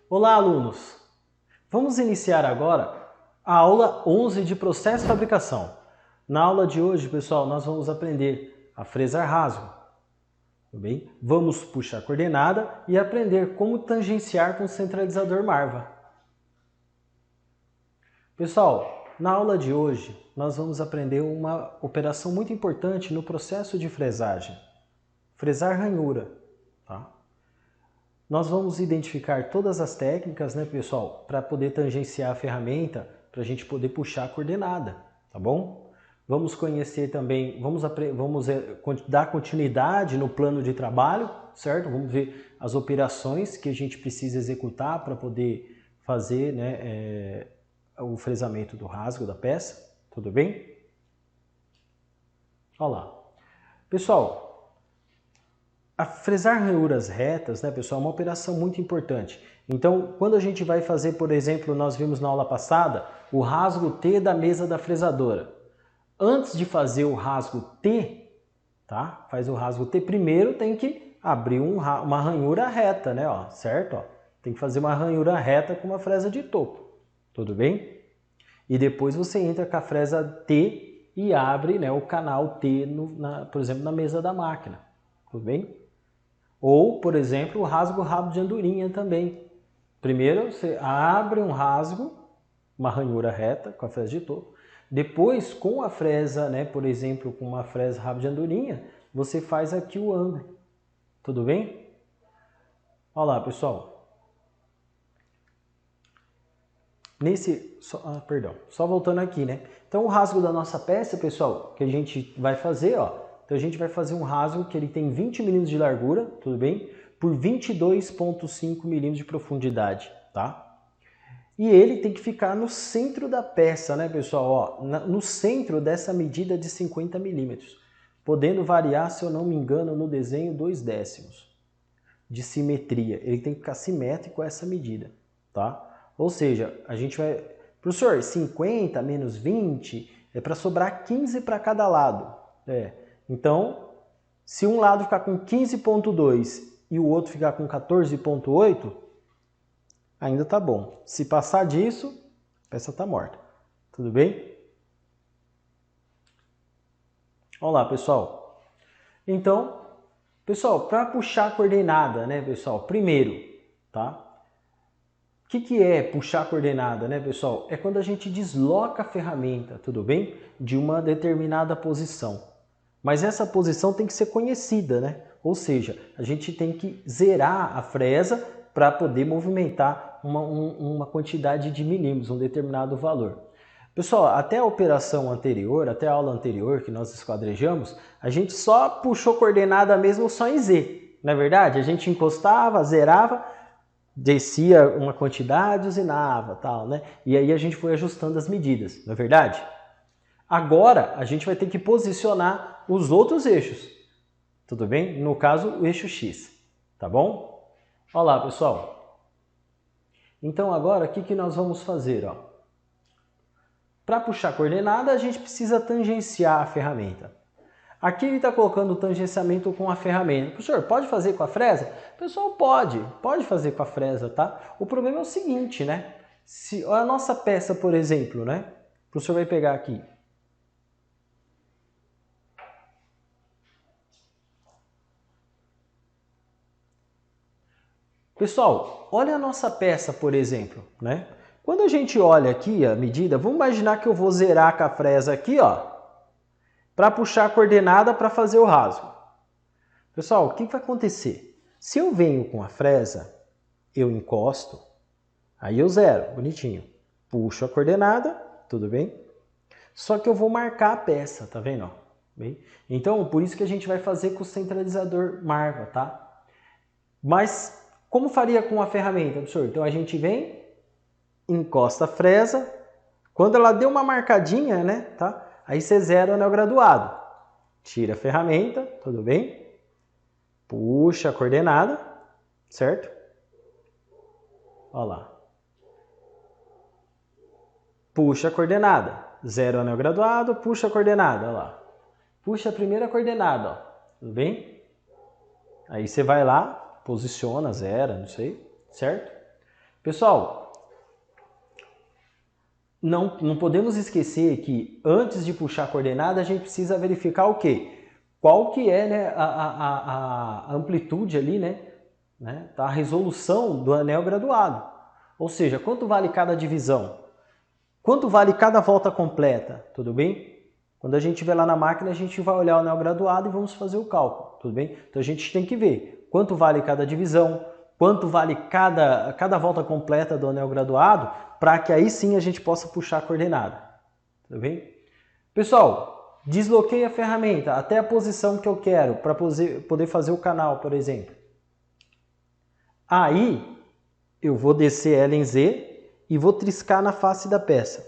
Olá, alunos! Vamos iniciar agora a aula 11 de processo de fabricação. Na aula de hoje, pessoal, nós vamos aprender a fresar rasgo. Tudo bem? Vamos puxar coordenada e aprender como tangenciar com o centralizador Marva. Pessoal, na aula de hoje, nós vamos aprender uma operação muito importante no processo de fresagem. Fresar ranhura, tá? Nós vamos identificar todas as técnicas, né, pessoal, para poder tangenciar a ferramenta, para a gente poder puxar a coordenada, tá bom? Vamos conhecer também, vamos dar continuidade no plano de trabalho, certo? Vamos ver as operações que a gente precisa executar para poder fazer, né, o fresamento do rasgo da peça, tudo bem? Olha lá. Pessoal, a fresar ranhuras retas, né, pessoal, é uma operação muito importante. Então, quando a gente vai fazer, por exemplo, nós vimos na aula passada, o rasgo T da mesa da fresadora. Antes de fazer o rasgo T, tá? Faz o rasgo T primeiro, tem que abrir uma ranhura reta, né, ó, certo? Ó, tem que fazer uma ranhura reta com uma fresa de topo, tudo bem? E depois você entra com a fresa T e abre, né, o canal T, por exemplo, na mesa da máquina, tudo bem? Ou, por exemplo, o rasgo rabo de andorinha também. Primeiro você abre um rasgo, uma ranhura reta com a fresa de topo. Depois, com a fresa, né, por exemplo, com uma fresa rabo de andorinha, você faz aqui o ângulo. Tudo bem? Olha lá, pessoal. Só voltando aqui, né? Então, o rasgo da nossa peça, pessoal, que a gente vai fazer, ó. Então a gente vai fazer um rasgo que ele tem 20 milímetros de largura, tudo bem? Por 22,5 milímetros de profundidade, tá? E ele tem que ficar no centro da peça, né, pessoal? Ó, no centro dessa medida de 50 milímetros, podendo variar, se eu não me engano, no desenho 2 décimos de simetria. Ele tem que ficar simétrico a essa medida, tá? Ou seja, a gente vai... Professor, 50 menos 20 é para sobrar 15 para cada lado. Então, se um lado ficar com 15,2 e o outro ficar com 14,8, ainda tá bom. Se passar disso, a peça tá morta. Tudo bem? Olha lá, pessoal. Então, pessoal, para puxar a coordenada, né, pessoal? Primeiro, tá? O que é puxar a coordenada, né, pessoal? É quando a gente desloca a ferramenta, tudo bem? De uma determinada posição. Mas essa posição tem que ser conhecida, né? Ou seja, a gente tem que zerar a fresa para poder movimentar uma quantidade de milímetros, um determinado valor. Pessoal, até a operação anterior, até a aula anterior que nós esquadrejamos, a gente só puxou coordenada mesmo só em Z, não é verdade? A gente encostava, zerava, descia uma quantidade, usinava, tal, né? E aí a gente foi ajustando as medidas, não é verdade? Agora, a gente vai ter que posicionar os outros eixos, tudo bem? No caso, o eixo X, tá bom? Olha lá, pessoal. Então, agora, o que nós vamos fazer? Para puxar a coordenada, a gente precisa tangenciar a ferramenta. Aqui ele está colocando o tangenciamento com a ferramenta. Professor, pode fazer com a fresa? Pessoal, pode fazer com a fresa, tá? O problema é o seguinte, né? Se a nossa peça, por exemplo, né? O professor vai pegar aqui. Pessoal, olha a nossa peça, por exemplo, né? Quando a gente olha aqui a medida, vamos imaginar que eu vou zerar com a fresa aqui, ó, para puxar a coordenada para fazer o rasgo. Pessoal, o que vai acontecer? Se eu venho com a fresa, eu encosto, aí eu zero, bonitinho. Puxo a coordenada, tudo bem? Só que eu vou marcar a peça, tá vendo? Bem? Então, por isso que a gente vai fazer com o centralizador Marva, tá? Mas como faria com a ferramenta, professor? Então a gente vem, encosta a fresa, quando ela deu uma marcadinha, né, tá? Aí você zera o anel graduado. Tira a ferramenta, tudo bem? Puxa a coordenada, certo? Olha lá. Puxa a coordenada. Zero o anel graduado, puxa a coordenada, olha lá. Puxa a primeira coordenada, ó. Tudo bem? Aí você vai lá, posiciona, zera, não sei, certo? Pessoal, não podemos esquecer que antes de puxar a coordenada, a gente precisa verificar o quê? Qual que é, né, a amplitude ali, né, a resolução do anel graduado. Ou seja, quanto vale cada divisão? Quanto vale cada volta completa? Tudo bem? Quando a gente estiver lá na máquina, a gente vai olhar o anel graduado e vamos fazer o cálculo. Tudo bem? Então a gente tem que ver quanto vale cada divisão, quanto vale cada volta completa do anel graduado, para que aí sim a gente possa puxar a coordenada. Tudo bem? Pessoal, desloquei a ferramenta até a posição que eu quero para poder fazer o canal, por exemplo. Aí eu vou descer ela em Z e vou triscar na face da peça.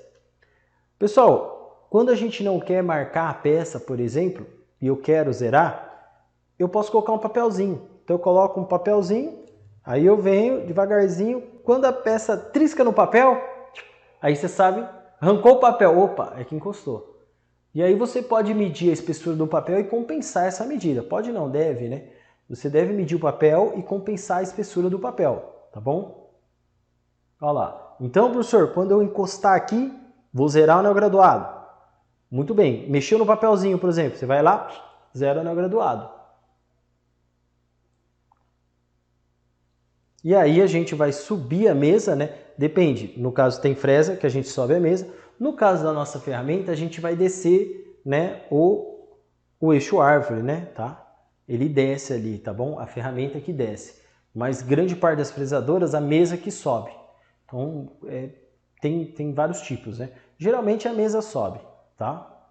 Pessoal, quando a gente não quer marcar a peça, por exemplo, e eu quero zerar, eu posso colocar um papelzinho. Então eu coloco um papelzinho, aí eu venho devagarzinho, quando a peça trisca no papel, aí você sabe, arrancou o papel, opa, é que encostou. E aí você pode medir a espessura do papel e compensar essa medida. Pode não, deve, né? Você deve medir o papel e compensar a espessura do papel, tá bom? Olha lá. Então, professor, quando eu encostar aqui, vou zerar o anel graduado. Muito bem. Mexeu no papelzinho, por exemplo. Você vai lá, zera o anel graduado. E aí a gente vai subir a mesa, né? Depende. No caso tem fresa, que a gente sobe a mesa. No caso da nossa ferramenta, a gente vai descer, né, o eixo árvore, né? Tá? Ele desce ali, tá bom? A ferramenta que desce. Mas grande parte das fresadoras, a mesa que sobe. Então, tem vários tipos, né? Geralmente a mesa sobe, tá?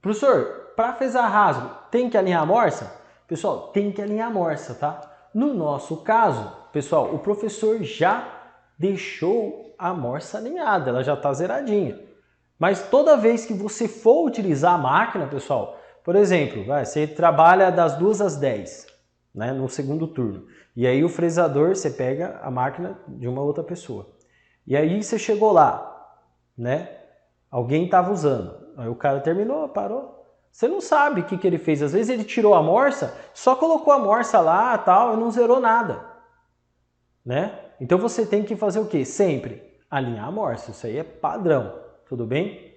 Professor, para fresar rasgo, tem que alinhar a morsa? Pessoal, tem que alinhar a morsa, tá? No nosso caso, pessoal, o professor já deixou a morsa alinhada, ela já está zeradinha. Mas toda vez que você for utilizar a máquina, pessoal, por exemplo, você trabalha das 2 às 10, né, no segundo turno. E aí o fresador, você pega a máquina de uma outra pessoa. E aí você chegou lá, né? Alguém estava usando. Aí o cara terminou, parou. Você não sabe o que ele fez. Às vezes ele tirou a morsa, só colocou a morsa lá tal, e não zerou nada. Né? Então você tem que fazer o quê? Sempre alinhar a morsa. Isso aí é padrão. Tudo bem?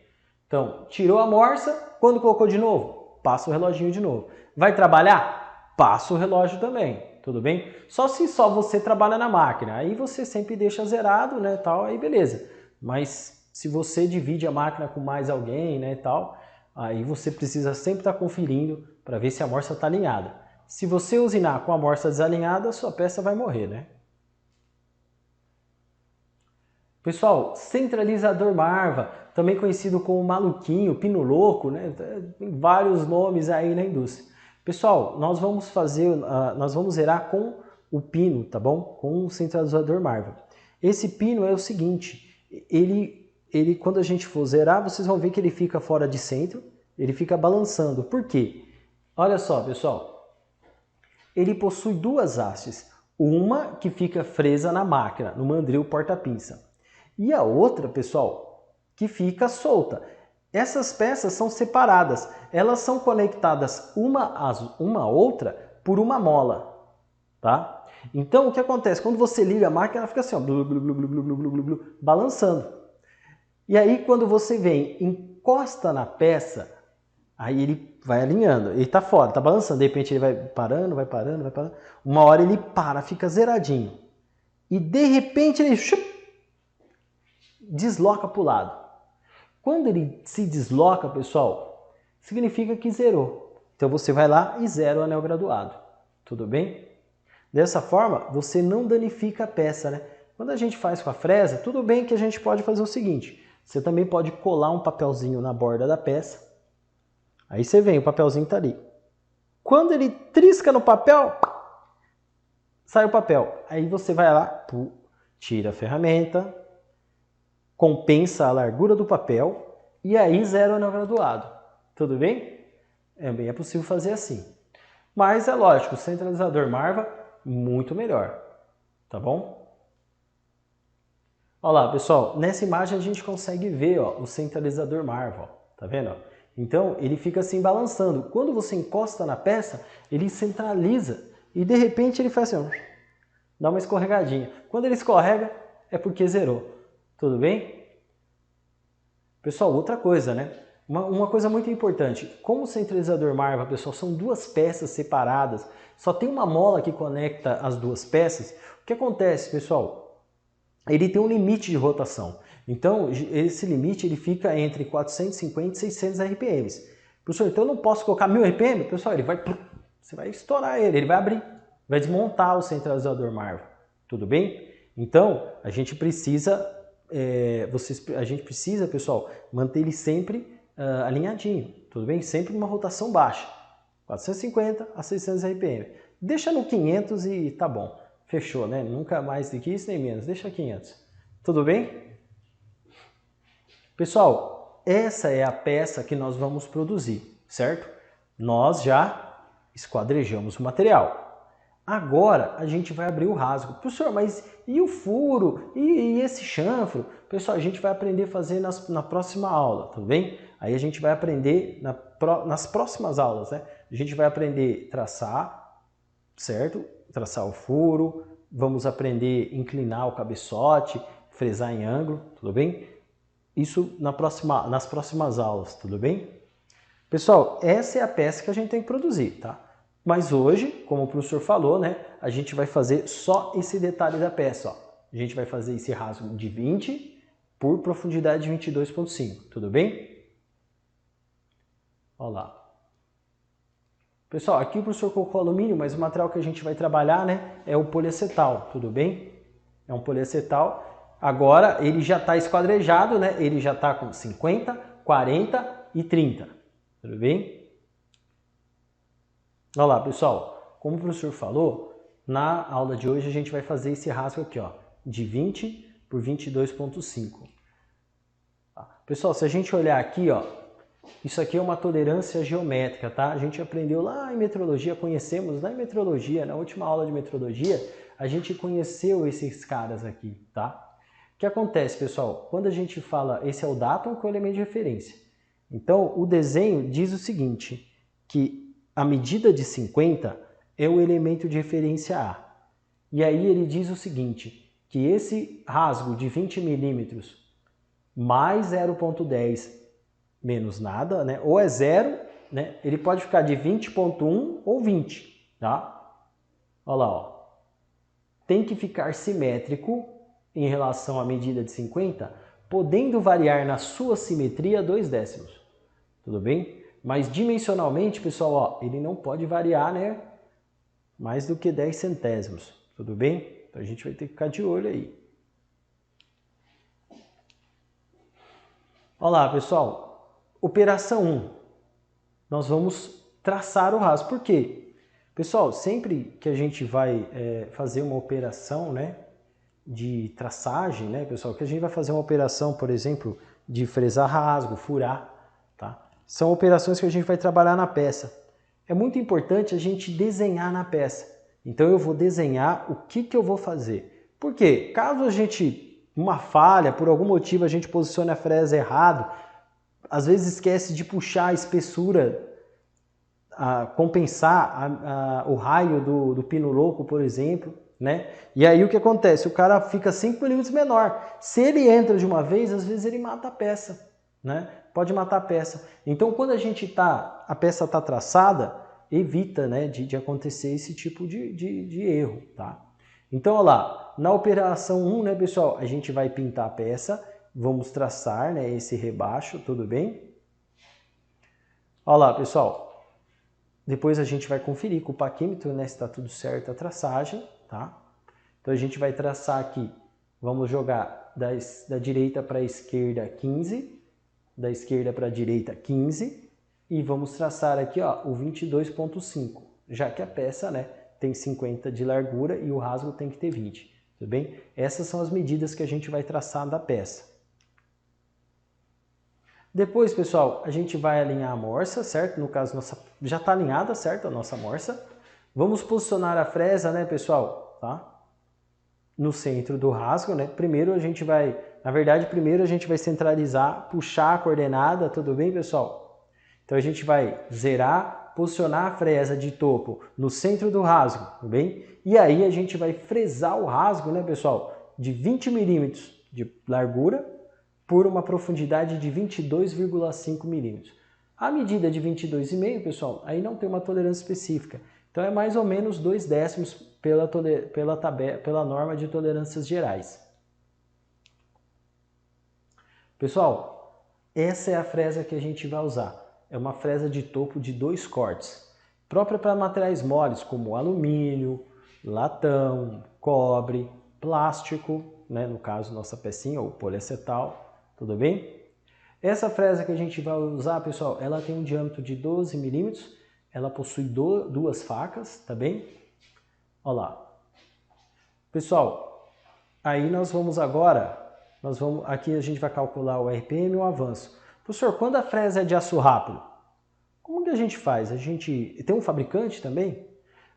Então, tirou a morsa, quando colocou de novo? Passa o reloginho de novo. Vai trabalhar? Passa o relógio também. Tudo bem? Só se só você trabalha na máquina. Aí você sempre deixa zerado, né, tal, aí beleza. Mas se você divide a máquina com mais alguém, né, tal, aí você precisa sempre estar conferindo para ver se a morsa está alinhada. Se você usinar com a morsa desalinhada, a sua peça vai morrer, né? Pessoal, centralizador Marva, também conhecido como maluquinho, pino louco, né? Tem vários nomes aí na indústria. Pessoal, nós vamos zerar com o pino, tá bom? Com o centralizador Marva. Esse pino é o seguinte, ele quando a gente for zerar, vocês vão ver que ele fica fora de centro, ele fica balançando. Por quê? Olha só, pessoal, ele possui duas hastes. Uma que fica presa na máquina, no mandril porta-pinça. E a outra, pessoal, que fica solta. Essas peças são separadas, elas são conectadas uma à outra por uma mola, tá? Então, o que acontece? Quando você liga a máquina, ela fica assim, ó, blu, blu, blu, blu, blu, blu, blu, blu, balançando. E aí, quando você vem, encosta na peça, aí ele vai alinhando, ele tá fora, tá balançando, de repente ele vai parando, vai parando, vai parando. Uma hora ele para, fica zeradinho. E de repente ele desloca para o lado. Quando ele se desloca, pessoal, significa que zerou. Então você vai lá e zera o anel graduado. Tudo bem? Dessa forma, você não danifica a peça, né? Quando a gente faz com a fresa, tudo bem que a gente pode fazer o seguinte. Você também pode colar um papelzinho na borda da peça. Aí você vem, o papelzinho tá ali. Quando ele trisca no papel, sai o papel. Aí você vai lá, tira a ferramenta, compensa a largura do papel e aí zera o anel graduado. Tudo bem? É possível fazer assim. Mas é lógico, o centralizador Marva, muito melhor. Tá bom? Olha lá, pessoal, nessa imagem a gente consegue ver, ó, o centralizador Marva. Ó, tá vendo? Ó? Então, ele fica assim balançando. Quando você encosta na peça, ele centraliza e de repente ele faz assim, ó, dá uma escorregadinha. Quando ele escorrega, é porque zerou. Tudo bem? Pessoal, outra coisa, né? Uma coisa muito importante. Como o centralizador Marva, pessoal, são duas peças separadas, só tem uma mola que conecta as duas peças. O que acontece, pessoal? Ele tem um limite de rotação. Então, esse limite ele fica entre 450 e 600 RPMs. Professor, então eu não posso colocar 1000 RPM? Pessoal, você vai estourar ele vai abrir, vai desmontar o centralizador Marva. Tudo bem? Então, a gente precisa, pessoal, manter ele sempre alinhadinho. Tudo bem? Sempre numa rotação baixa. 450 a 600 RPM. Deixa no 500 e tá bom. Fechou, né? Nunca mais do que isso nem menos. Deixa 500. Tudo bem? Pessoal, essa é a peça que nós vamos produzir, certo? Nós já esquadrejamos o material. Agora a gente vai abrir o rasgo. Professor, mas e o furo? E esse chanfro? Pessoal, a gente vai aprender a fazer na próxima aula, tudo bem? Aí a gente vai aprender nas próximas aulas, né? A gente vai aprender a traçar, certo? Traçar o furo, vamos aprender a inclinar o cabeçote, fresar em ângulo, tudo bem? Isso nas próximas aulas, tudo bem? Pessoal, essa é a peça que a gente tem que produzir, tá? Mas hoje, como o professor falou, né, a gente vai fazer só esse detalhe da peça, ó. A gente vai fazer esse rasgo de 20 por profundidade de 22,5, tudo bem? Olha lá. Pessoal, aqui o professor colocou alumínio, mas o material que a gente vai trabalhar, né, é o poliacetal, tudo bem? É um poliacetal. Agora ele já está esquadrejado, né? Ele já está com 50, 40 e 30, tudo bem? Olha lá, pessoal, como o professor falou, na aula de hoje a gente vai fazer esse rasgo aqui, ó, de 20 por 22,5. Pessoal, se a gente olhar aqui, ó, isso aqui é uma tolerância geométrica, tá? A gente aprendeu lá em metrologia, conhecemos lá em metrologia, na última aula de metrologia, a gente conheceu esses caras aqui, tá? O que acontece, pessoal? Quando a gente fala, esse é o datum, que é o elemento de referência. Então, o desenho diz o seguinte, que a medida de 50 é o elemento de referência A. E aí ele diz o seguinte, que esse rasgo de 20 milímetros mais 0,10 menos nada, né? Ou é zero, né? Ele pode ficar de 20,1 ou 20, tá? Olha lá, ó. Tem que ficar simétrico em relação à medida de 50, podendo variar na sua simetria 2 décimos. Tudo bem? Mas dimensionalmente, pessoal, ó, ele não pode variar, né, mais do que 10 centésimos. Tudo bem? Então a gente vai ter que ficar de olho aí. Olha lá, pessoal. Operação 1. Nós vamos traçar o rasgo. Por quê? Pessoal, sempre que a gente vai fazer uma operação, né, de traçagem, né, pessoal, que a gente vai fazer uma operação, por exemplo, de fresar rasgo, furar, tá? São operações que a gente vai trabalhar na peça. É muito importante a gente desenhar na peça. Então eu vou desenhar o que eu vou fazer. Por quê? Caso a gente, uma falha, por algum motivo a gente posicione a fresa errado, às vezes esquece de puxar a espessura, compensar o raio do pino louco, por exemplo, né? E aí o que acontece? O cara fica 5 milímetros menor. Se ele entra de uma vez, às vezes ele mata a peça, né? Pode matar a peça. Então, quando a peça está traçada, evita, né, de acontecer esse tipo de erro, tá? Então, olha lá, na operação 1, né, pessoal, a gente vai pintar a peça, vamos traçar, né, esse rebaixo, tudo bem? Olha lá, pessoal, depois a gente vai conferir com o paquímetro, né, se está tudo certo a traçagem, tá? Então, a gente vai traçar aqui, vamos jogar da direita para a esquerda 15, da esquerda para a direita 15 e vamos traçar aqui, ó, o 22,5, já que a peça, né, tem 50 de largura e o rasgo tem que ter 20, tudo bem? Essas são as medidas que a gente vai traçar da peça. Depois, pessoal, a gente vai alinhar a morsa, certo? No caso, já está alinhada, certo? A nossa morsa. Vamos posicionar a fresa, né, pessoal? Tá? No centro do rasgo, né? Primeiro a gente vai centralizar, puxar a coordenada, tudo bem, pessoal? Então a gente vai zerar posicionar a fresa de topo no centro do rasgo, tudo bem? E aí a gente vai fresar o rasgo, né, pessoal, de 20 milímetros de largura por uma profundidade de 22,5 milímetros. A medida de 22,5, pessoal, aí não tem uma tolerância específica. Então é mais ou menos 2 décimos pela norma de tolerâncias gerais. Pessoal, essa é a fresa que a gente vai usar. É uma fresa de topo de 2 cortes, própria para materiais moles como alumínio, latão, cobre, plástico, né, no caso nossa pecinha ou poliacetal, tudo bem? Essa fresa que a gente vai usar, pessoal, ela tem um diâmetro de 12 milímetros, ela possui duas facas, tá bem? Olha lá. Pessoal, aí aqui a gente vai calcular o RPM e o avanço. Professor, quando a fresa é de aço rápido, como que a gente faz? A gente tem um fabricante também?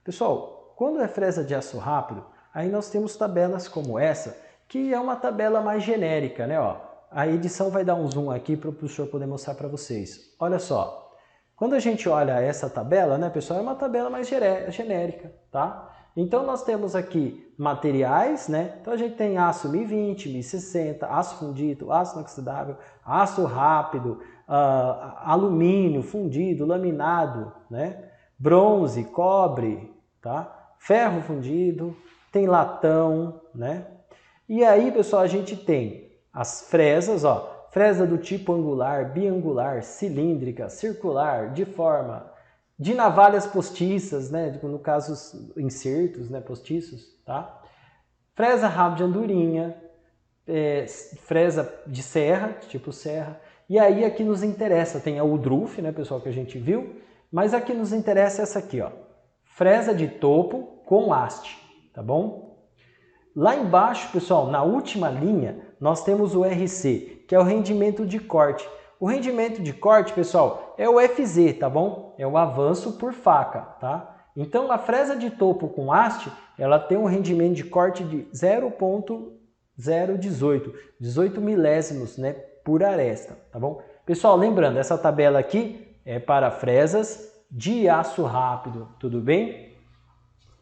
Pessoal, quando é fresa de aço rápido, aí nós temos tabelas como essa, que é uma tabela mais genérica, né? Ó, a edição vai dar um zoom aqui para o professor poder mostrar para vocês. Olha só, quando a gente olha essa tabela, né, pessoal, é uma tabela mais genérica, tá? Então nós temos aqui materiais, né? Então a gente tem aço 1020, 1060, aço fundido, aço inoxidável, aço rápido, alumínio fundido, laminado, né? Bronze, cobre, tá? Ferro fundido, tem latão, né? E aí, pessoal, a gente tem as fresas, ó, fresa do tipo angular, biangular, cilíndrica, circular, de forma, de navalhas postiças, né? No caso, insertos, né? Postiços, tá? Fresa rabo de andorinha, fresa de serra, tipo serra. E aí aqui nos interessa, tem a Woodruff, né, pessoal, que a gente viu, mas aqui nos interessa essa aqui, ó, fresa de topo com haste, tá bom? Lá embaixo, pessoal, na última linha, nós temos o RC, que é o rendimento de corte. O rendimento de corte, pessoal, é o FZ, tá bom? É o avanço por faca, tá? Então, a fresa de topo com haste, ela tem um rendimento de corte de 0,018 milésimos, né, por aresta, tá bom? Pessoal, lembrando, essa tabela aqui é para fresas de aço rápido, tudo bem?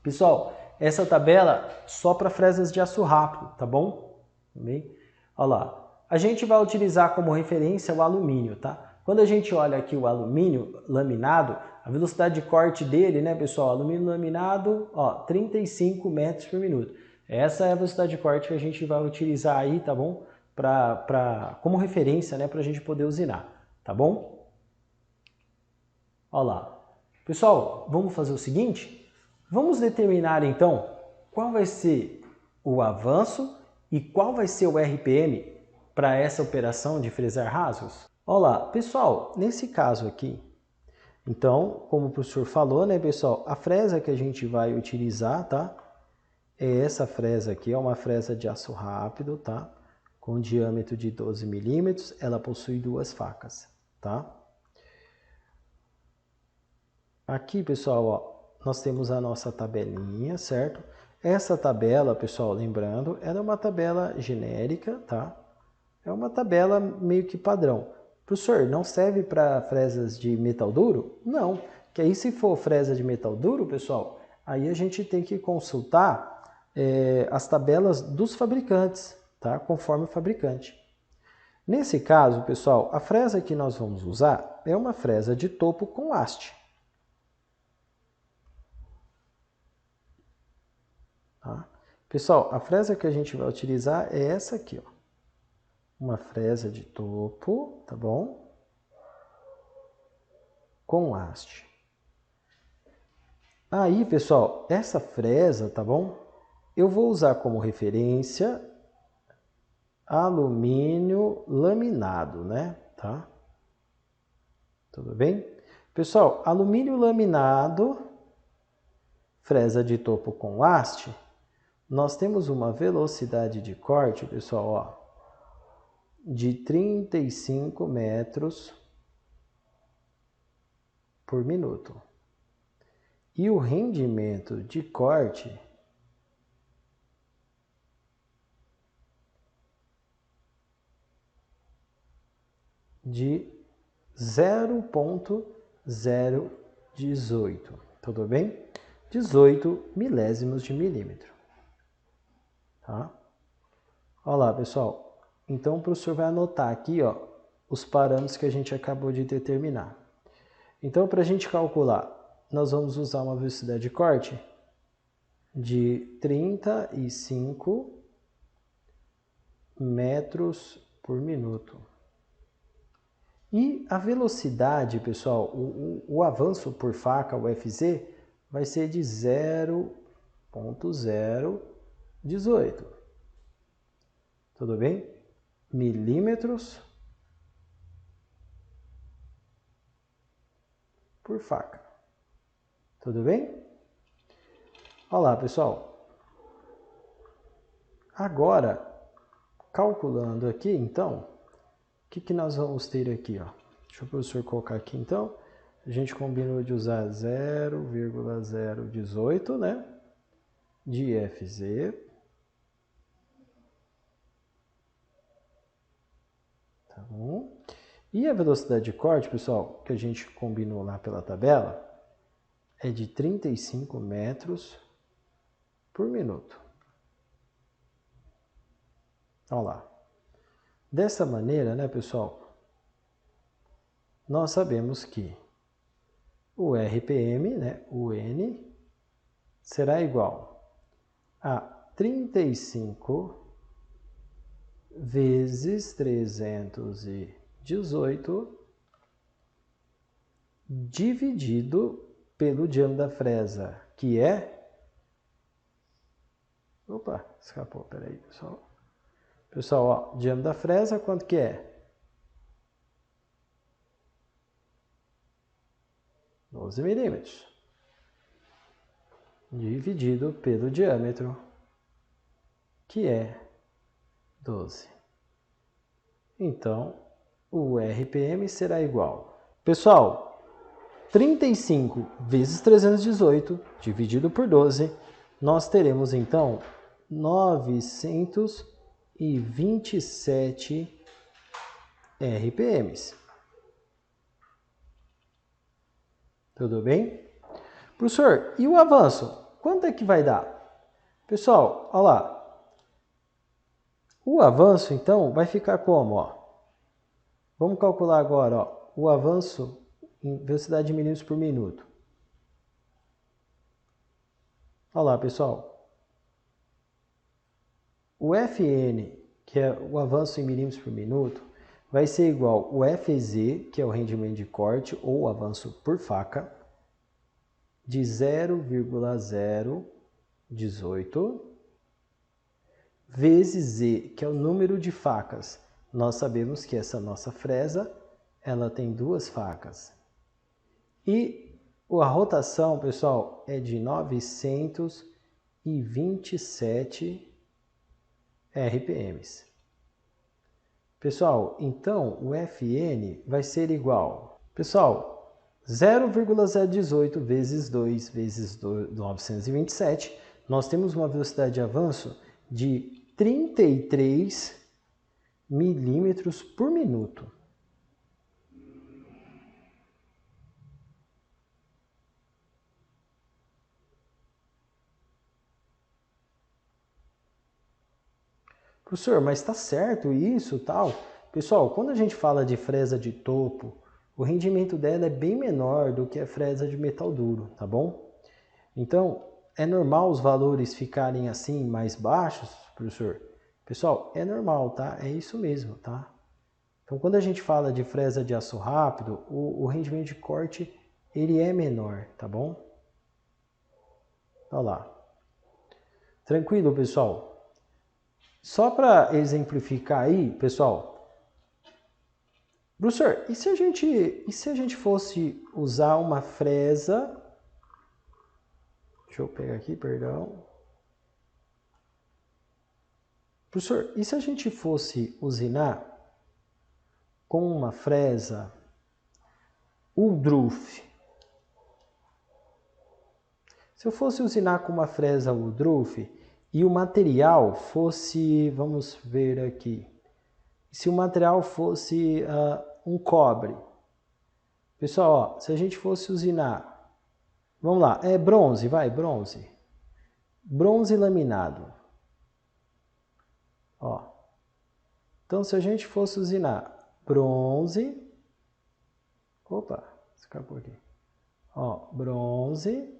Pessoal, essa tabela só para fresas de aço rápido, tá bom? Bem? Olha lá. A gente vai utilizar como referência o alumínio, tá? Quando a gente olha aqui o alumínio laminado, a velocidade de corte dele, né, pessoal? Alumínio laminado, ó, 35 metros por minuto. Essa é a velocidade de corte que a gente vai utilizar aí, tá bom? Como referência, né, para a gente poder usinar, tá bom? Olha lá. Pessoal, vamos fazer o seguinte? Vamos determinar então qual vai ser o avanço e qual vai ser o RPM para essa operação de fresar rasgos? Olá, pessoal, nesse caso aqui, então, como o professor falou, né, pessoal, a fresa que a gente vai utilizar, tá? É essa fresa aqui, é uma fresa de aço rápido, tá? Com diâmetro de 12 milímetros, ela possui duas facas, tá? Aqui, pessoal, ó, nós temos a nossa tabelinha, certo? Essa tabela, pessoal, lembrando, ela é uma tabela genérica, tá? É uma tabela meio que padrão. Professor, não serve para fresas de metal duro? Não, que aí se for fresa de metal duro, pessoal, aí a gente tem que consultar as tabelas dos fabricantes, tá? Conforme o fabricante. Nesse caso, pessoal, a fresa que nós vamos usar é uma fresa de topo com haste. Tá? Pessoal, a fresa que a gente vai utilizar é essa aqui, ó. Uma fresa de topo, tá bom? Com haste. Aí, pessoal, essa fresa, tá bom? Eu vou usar como referência alumínio laminado, né? Tá? Tudo bem? Pessoal, alumínio laminado, fresa de topo com haste, nós temos uma velocidade de corte, pessoal, ó, de 35 metros por minuto. E o rendimento de corte de 0,018 18, tudo bem? 18 milésimos de milímetro, tá? Olha lá, pessoal. Então, o professor vai anotar aqui, ó, os parâmetros que a gente acabou de determinar. Então, para a gente calcular, nós vamos usar uma velocidade de corte de 35 metros por minuto. E a velocidade, pessoal, o avanço por faca, o FZ, vai ser de 0,018. Tudo bem? Milímetros por faca. Tudo bem? Olha lá, pessoal. Agora, calculando aqui, então, o que nós vamos ter aqui, ó? Deixa o professor colocar aqui, então. A gente combinou de usar 0,018, né? De FZ. Tá bom? E a velocidade de corte, pessoal, que a gente combinou lá pela tabela, é de 35 metros por minuto. Olha lá. Dessa maneira, né, pessoal, nós sabemos que o RPM, né, o N, será igual a 35 vezes 318 dividido pelo diâmetro da fresa, que é... Opa, escapou, peraí, pessoal. Pessoal, ó, diâmetro da fresa, quanto que é? 12 milímetros. Dividido pelo diâmetro, que é 12. Então, o RPM será igual. Pessoal, 35 vezes 318 dividido por 12, nós teremos então 927 RPMs. Tudo bem? Professor, e o avanço? Quanto é que vai dar? Pessoal, olha lá. O avanço, então, vai ficar como? Ó? Vamos calcular agora, ó, o avanço em velocidade de milímetros por minuto. Olha lá, pessoal. O Fn, que é o avanço em milímetros por minuto, vai ser igual ao Fz, que é o rendimento de corte ou avanço por faca, de 0,018 vezes Z, que é o número de facas. Nós sabemos que essa nossa fresa, ela tem duas facas. E a rotação, pessoal, é de 927 RPMs. Pessoal, então o Fn vai ser igual. Pessoal, 0,018 vezes 2 vezes 927, nós temos uma velocidade de avanço de 33 milímetros por minuto. Professor, mas está certo isso, tal? Pessoal, quando a gente fala de fresa de topo, o rendimento dela é bem menor do que a fresa de metal duro, tá bom? Então, é normal os valores ficarem assim mais baixos, professor? Pessoal, é normal, tá? É isso mesmo, tá? Então, quando a gente fala de fresa de aço rápido, o rendimento de corte, ele é menor, tá bom? Olha lá. Tranquilo, pessoal? Só para exemplificar aí, pessoal. Professor, e se a gente fosse usar uma fresa... Deixa eu pegar aqui, perdão. Professor, e se a gente fosse usinar com uma fresa Woodruff? Se eu fosse usinar com uma fresa Woodruff e o material fosse, vamos ver aqui, se o material fosse um cobre. Pessoal, ó, se a gente fosse usinar Vamos lá, é bronze, vai, bronze. Bronze laminado. Ó. Então, se a gente fosse usinar bronze... Opa, escapou aqui. Ó, bronze...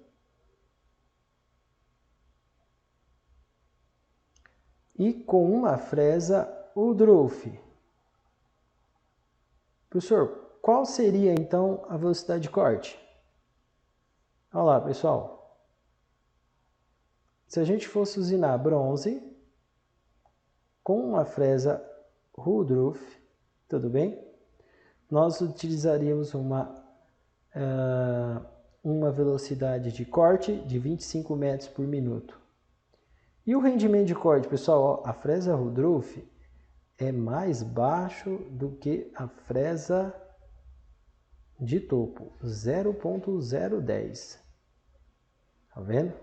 E com uma fresa Woodruff. Professor, qual seria então a velocidade de corte? Olha lá, pessoal. Se a gente fosse usinar bronze com uma fresa Woodruff, tudo bem? Nós utilizaríamos uma velocidade de corte de 25 metros por minuto. E o rendimento de corte, pessoal, ó, a fresa Woodruff é mais baixo do que a fresa de topo, 0.010. Tá vendo?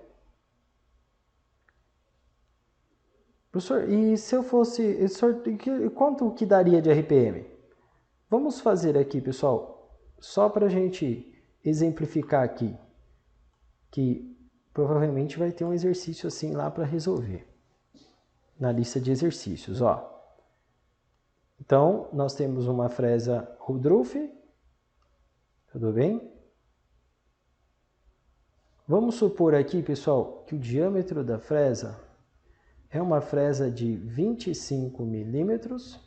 Professor, e se eu fosse... Quanto que daria de RPM? Vamos fazer aqui, pessoal, só para a gente exemplificar aqui, que provavelmente vai ter um exercício assim lá para resolver, na lista de exercícios, ó. Então, nós temos uma fresa Woodruff, tudo bem? Vamos supor aqui, pessoal, que o diâmetro da fresa é uma fresa de 25 milímetros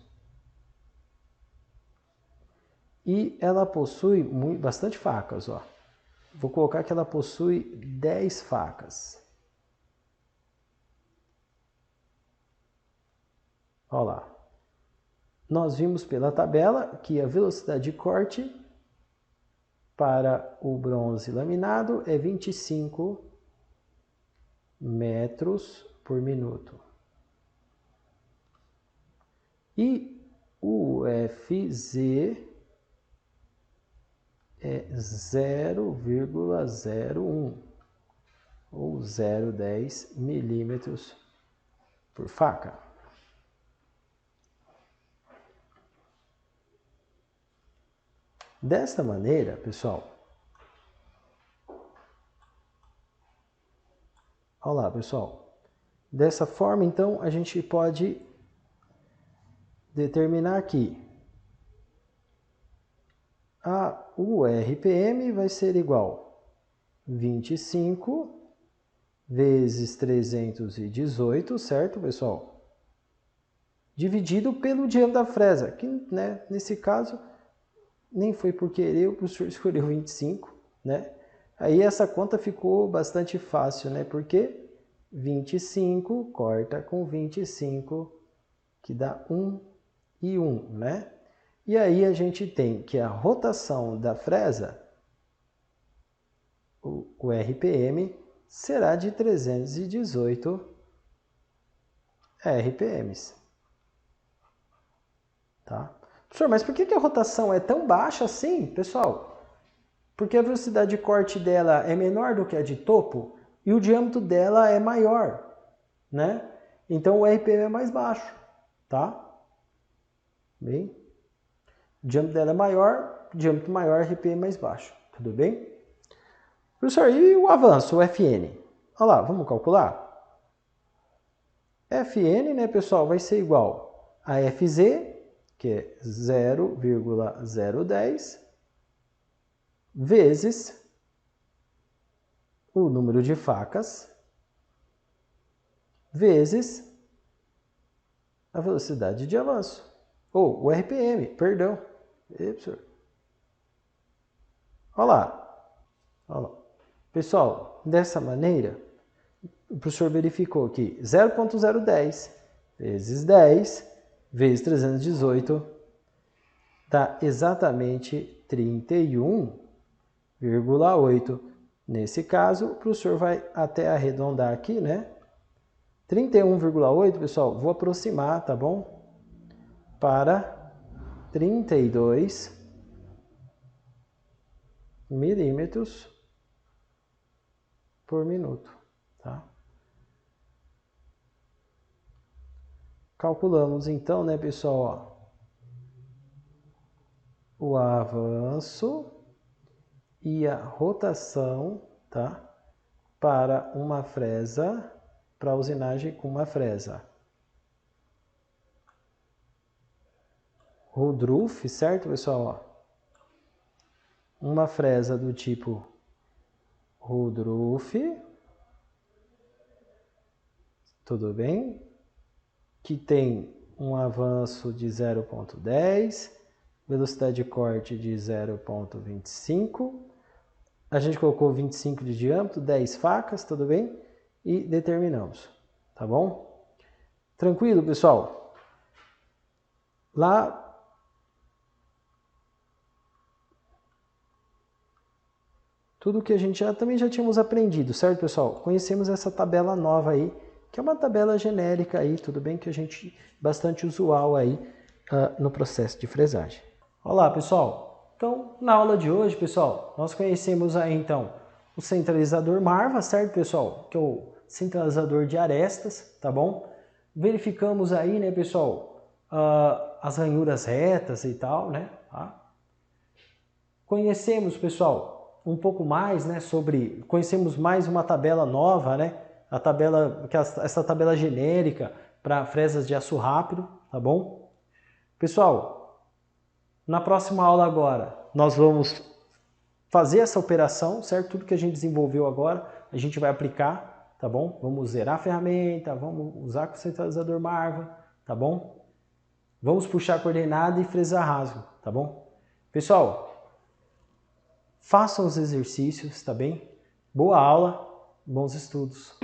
e ela possui bastante facas, ó. Vou colocar que ela possui 10 facas. Olha lá. Nós vimos pela tabela que a velocidade de corte para o bronze laminado é 25 metros por minuto. E o FZ é 0,01 ou 0,10 milímetros por faca. Desta maneira, pessoal, olha lá, pessoal, dessa forma, então, a gente pode determinar aqui o RPM vai ser igual a 25 vezes 318, certo, pessoal? Dividido pelo diâmetro da fresa, que, né, nesse caso, nem foi por querer, o professor escolheu 25, né? Aí essa conta ficou bastante fácil, né? Porque 25 corta com 25, que dá 1 e 1, né? E aí a gente tem que a rotação da fresa, o RPM, será de 318 RPMs. Tá? Professor, mas por que a rotação é tão baixa assim, pessoal? Porque a velocidade de corte dela é menor do que a de topo e o diâmetro dela é maior, né? Então o RPM é mais baixo, tá? Bem? O diâmetro dela é maior, diâmetro maior, RPM mais baixo, tudo bem? Professor, e o avanço, o FN? Olha lá, vamos calcular? FN, né, pessoal, vai ser igual a FZ, que é 0,010, vezes o número de facas, vezes a velocidade de avanço. Ou o RPM, perdão. Professor. Olha lá. Olha lá. Pessoal, dessa maneira, o professor verificou que 0,010 vezes 10 vezes 318 dá exatamente 31,8. Nesse caso, o professor vai até arredondar aqui, né? 31,8, pessoal, vou aproximar, tá bom? Para 32 milímetros por minuto, tá? Calculamos então, né, pessoal, ó, o avanço e a rotação tá? Para uma fresa, para usinagem com uma fresa Woodruff, certo, pessoal? Uma fresa do tipo Woodruff, tudo bem? Que tem um avanço de 0,10, velocidade de corte de 0,25. A gente colocou 25 de diâmetro, 10 facas, tudo bem? E determinamos, tá bom? Tranquilo, pessoal? Lá, tudo que a gente também já tínhamos aprendido, certo, pessoal? Conhecemos essa tabela nova aí, que é uma tabela genérica aí, tudo bem? Que a gente, bastante usual aí no processo de fresagem. Olá, pessoal! Então, na aula de hoje, pessoal, nós conhecemos aí, então, o centralizador Marva, certo, pessoal? Que é o centralizador de arestas, tá bom? Verificamos aí, né, pessoal, as ranhuras retas e tal, né? Tá? Conhecemos, pessoal, um pouco mais, né, conhecemos mais uma tabela nova, né? A tabela, essa tabela genérica para fresas de aço rápido, tá bom? Pessoal, na próxima aula agora, nós vamos fazer essa operação, certo? Tudo que a gente desenvolveu agora, a gente vai aplicar, tá bom? Vamos zerar a ferramenta, vamos usar com o centralizador Marva, tá bom? Vamos puxar a coordenada e fresar rasgo, tá bom? Pessoal, façam os exercícios, tá bem? Boa aula, bons estudos!